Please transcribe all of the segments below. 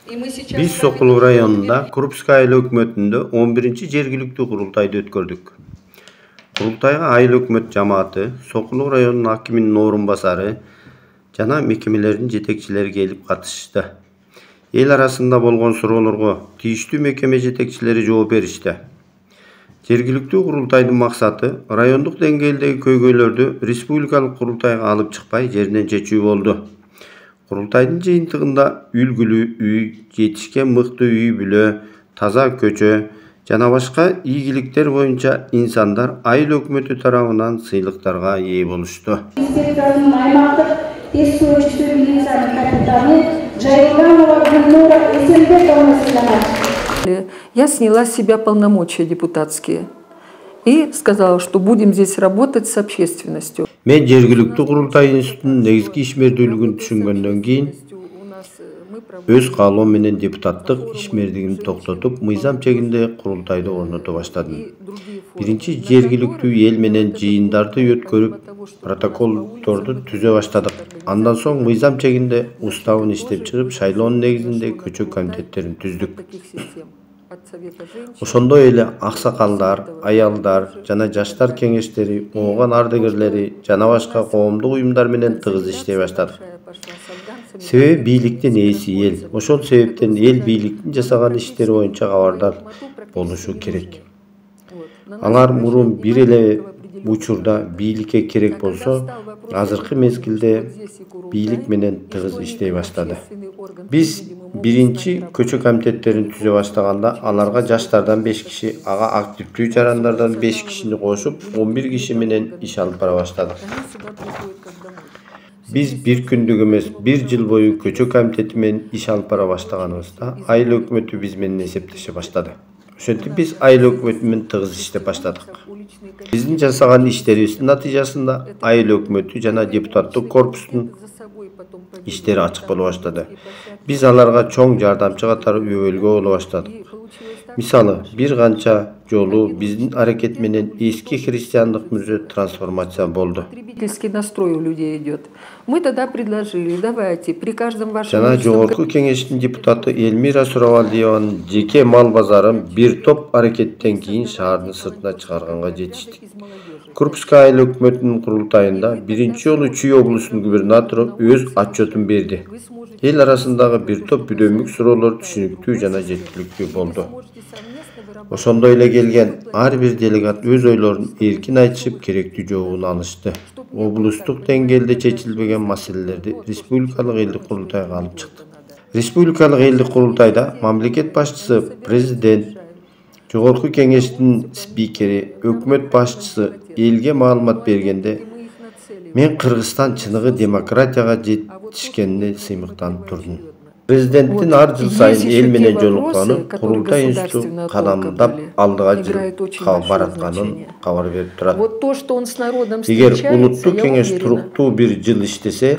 Биз Сокулук районунда Крупская айыл өкмөтүндө 11-ci жергиликтүү курултайды өткөрдүк. Курултайга айыл өкмөт жамааты, Сокулук районунун акиминин орун басары жана мекемелердин жетекчилери келип катышты. Эл арасында болгон суроолорго тийиштүү мекеме жетекчилери жооп беришти. Жергиликтүү курултайдын максаты райондук деңгээлдеги көйгөйлөрдү республикалык курултайга алып чыкпай жеринен чечүү болду. Курултайдын жыйынтыгында үлгүлүү үй, жетишкен мыкты үй бүлө, таза көчө жана башка ийгиликтер боюнча инсандар айыл өкмөтү тарабынан сыйлыктарга ээ болушту. Я сняла с себя полномочия депутатские и сказала, что будем здесь работать с общественностью. Мен жергиликтүү курултай институтунун негизги ишмердүүлүгүн түшүнгөндөн кийин өз каалоом менен депутаттык ишмердигимди токтотуп, мыйзам чегинде курултайды орното баштадым. Биринчи жергиликтүү эл менен жыйындарды өткөрүп, протоколдорду түзө баштадык. Андан соң мыйзам чегинде уставын иштеп чыгып, шайлоонун негизинде көчө комитеттерин түздүк. Ошондой эле аксакалдар, аялдар жана жаштар кеңештери, ооган ардагерлери жана башка коомдук уюмдар менен тыгыз иштей баштадык. Себеби бийликтин ээси эл. Ошол себептен эл бийликтин жасаган иштери боюнча кабардар болушу керек. Алар мурун бир эле учурда бийликке керек болсо, азыркы мезгилде бийлик менен тыгыз иштей баштады. Биз биринчи көчө комитеттерин түзө баштаганда аларга жаштардан 5 киши, ага активдүү жарандардан 5 кишини кошуп, 11 киши менен иш алып бара баштадык. Биз бир күндүк эмес, бир жыл бою көчө комитети менен иш алып бара баштаганыбызда айыл өкмөтү биз менен эсептеше баштады. Ошентип биз айыл өкмөтү менен тыгыз иштеп баштадык. Биздин жасаган иштерибиздин натыйжасында айыл өкмөтү жана депутаттык корпустун иштери ачык боло баштады. Биз аларга чоң жардамчы катары өбөлгө боло баштадык. Мисалы, бир канча жолу биздин аракет менен эски христиандык мүрзө трансформация болду. Настрой у людей идет. Мы тогда предложили, давайте при каждом вашем... Жана жогорку кеңештин депутаты Эльмира Суравалдиеванын жеке мал базарын бир топ аракеттен кийин шаардын сыртына чыгарганга жетиштик. Крупская айыл өкмөтүнүн курултайында биринчи жолу Чүй облусунун губернатору өз отчетун берди. Эл арасындагы бир топ бүдөмүк суроолор түшүнүктүү жана жеткиликтүү болду. Ошондой эле келген ар бир делегат өз ойлорун эркин айтышып, керектүү жообун алышты. Облустук деңгээлде чечилбеген маселелерди республикалык элдик курултайга алып чыктык. Республикалык элдик курултайда мамлекет башчысы, президент, жогорку кеңештин спикери, өкмөт башчысы элге маалымат бергенде, мен Кыргызстан чыныгы демократияга жетишкенине сыймыктанып турдум. Президенттин ар жыл сайын эл менен жолукканы, курултай институту кадамдап алдыга жылып баратканын кабар берип турат. Эгер улуттук кеңеш туруктуу бир жыл иштесе,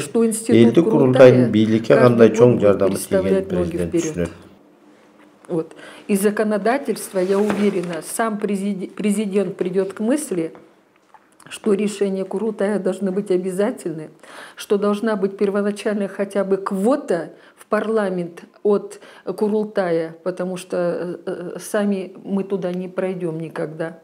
элдик курултайдын бийликке кандай чоң жардамы тийгенин президент түшүнөт. Из законодательства, я уверена, сам президент придет к мысли, что решения Курултая должны быть обязательны, что должна быть первоначально хотя бы квота в парламент от Курултая, потому что сами мы туда не пройдем никогда.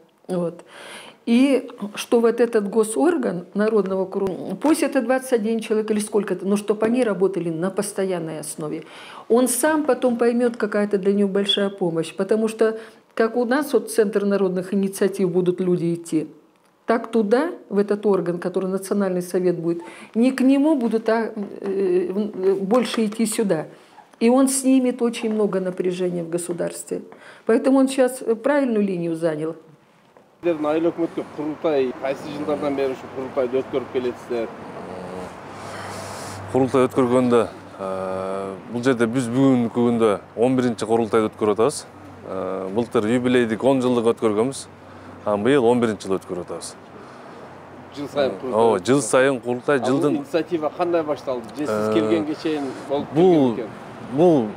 И что вот этот госорган народного Курултая, пусть это 21 человек или сколько-то, но чтобы они работали на постоянной основе. Он сам потом поймет, какая-то для него большая помощь, потому что как у нас вот Центр народных инициатив будут люди идти, так туда, в этот орган, который Национальный совет будет, не к нему будут, а больше идти сюда. И он снимет очень много напряжения в государстве. Поэтому он сейчас правильную линию занял. Айыл өкмөткө курултай кайсы жылдардан бери ушу курултайды өткөрүп келесиздер? Курултай өткөргөндө бул жерде биз бүгүнкү күндө 11-чи курултайды өткөрүп атабыз. Былтыр юбилейдик 10 жылдык өткөргөнбүз. Быйыл 11-чи жыл өткөрүп атабыз. Жыл сайын курултай. Жыл сайын курултай жылдын инициатива кандай башталды? Же сиз келгенге чейин болуп келген экен? Бул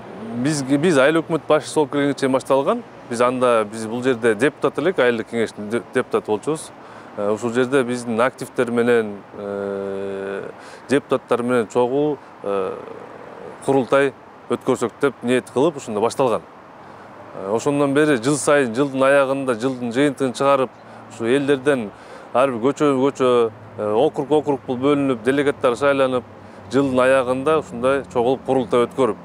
биз айыл өкмөт башчысы болуп келгенге чейин башталган. Биз бул жерде депутат элек, айылдык кеңештин депутаты болчубуз. Ушул жерде биздин активдер менен, депутаттар менен чогуу курултай өткөрсөк деп ниет кылып ушунда башталган. Ошондон бери жыл сайын жылдын аягында жылдын жыйынтыгын чыгарып, ушу элдерден ар бир көчө округ бул бөлүнүп, делегаттар шайланып, жылдын аягында ушундай чогулуп курултай өткөрүп,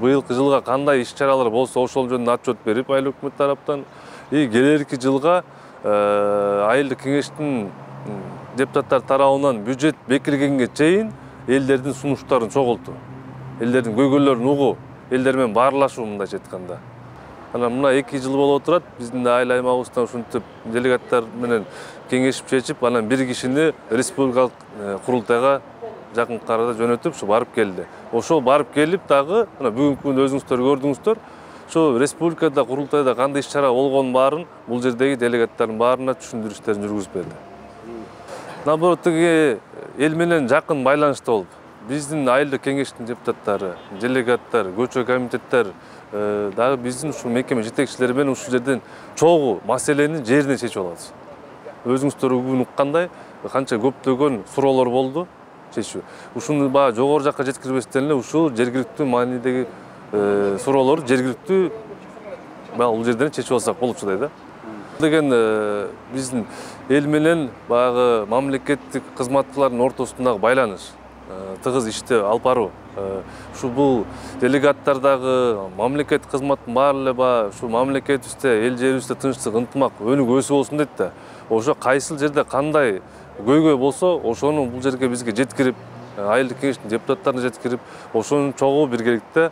быйылкы жылга кандай иш-чаралар болсо ошол жөнүндө отчет берип айыл өкмөт тараптан келерки жылга айылдык кеңештин депутаттар тарабынан бюджет бекилгенге чейин элдердин сунуштарын чогултуу, элдердин көйгөйлөрүн угуу, элдер менен баарлашуу мындайча айтканда. Анан мына 2 жыл болуп отурат, биздин да айыл аймагыбыздан ушинтип делегаттар менен кеңешип чечип, анан бир кишини республикалык курултайга жакынкы арада жөнөтүп, ушу барып келди. Ошол барып келип дагы, мына бүгүнкү күндө өзүңүздөр көрдүңүздөр, ошо республикада курултайда кандай иш-чара болгонун баарын бул жердеги делегаттардын баарына түшүндүрүштерин жүргүзүп берди. Наоборот, эл менен жакын байланышта болуп, биздин айылдык кеңештин депутаттары, делегаттар, көчө комитеттер дагы биздин ушул мекеме жетекчилери менен ушул жерден чогуу маселени жерине чечип алабыз. Өзүңүздөр бүгүн уккандай канча көптөгөн суроолор болду чечүү. Ушуну баа жогору жакка жеткирбестен эле ушул жергиликтүү маанидеги суроолорду жергиликтүү бул жерден чечип алсак болчудай да. Деген биздин эл менен баягы мамлекеттик кызматкерлардын ортосундагы байланыш, тыгыз ишти алып баруу. Ушу бул делегаттардагы мамлекеттик кызматтын баары эле ушу мамлекетибизде, эл жерибизде тынчтык, ынтымак, өнүгүү өсүү болсун дейт да. Ошо кайсыл жерде кандай көйгөй болсо, ошону бул жерге бизге жеткирип, айылдык кеңештин депутаттарына жеткирип, ошону чогуу биргеликте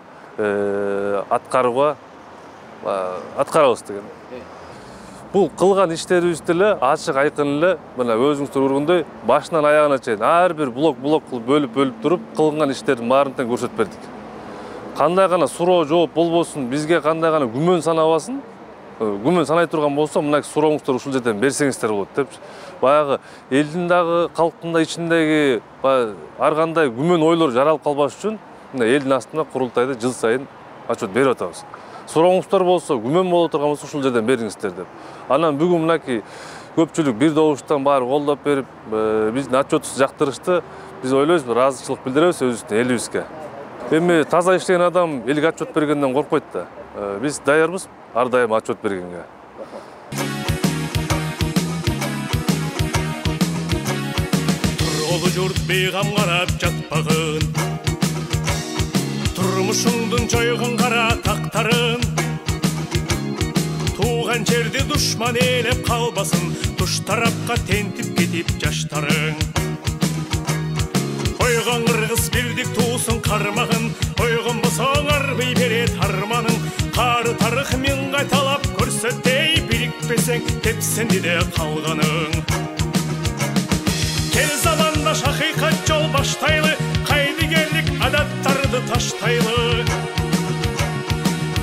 аткарабыз деген. Бул кылган иштерибиз деле ачык айкын эле, мына өзүңүздөр көргөндөй, башынан аягына чейин ар бир блок кылып бөлүп туруп кылган иштердин баарын тең көрсөтүп бердик. Кандай гана суроо жооп болбосун, бизге кандай гана күмөн санабасын, күмөн санай турган болсо, мына сурооңуздар ушул жерден берсеңиздер болот деп. Баягы элдин дагы калктын да ичиндеги ар кандай күмөн ойлор жаралып калбаш үчүн мына элдин астына курултайды жыл сайын отчет берип атабыз. Сурооңуздар болсо, күмөн боло турган болсо ушул жерден бериңиздер деп. Анан бүгүн мынакей көпчүлүк бир добуштан баары колдоп берип, биздин отчетубузду жактырышты. Биз ойлойбуз, ыраазычылык билдиребиз өзүбүздүн элибизге. Эми таза иштеген адам элге отчет бергенден коркпойт да. Биз даярбыз ар дайым отчет бергенге. Тургулу журт бейгам карап жатпагын, турмушуңдун жойгон кара тактарын, тууган жерди душман ээлеп калбасын, туш тарапка тентип кетип жаштарың. Ойгон кыргыз бирдик туусун кармагын, ойгонбосоң арбый берет арманың. Кары тарых мен кайталап көрсөтөй, бирикпесең тепсенди де калганың. Кел заманда шакыйкат жол баштайлы, кайдыгерлик адаттарды таштайлы.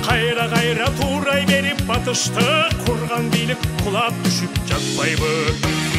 Кайра туурай берип батышты, курган бийлик кулап түшүп жатпайбы.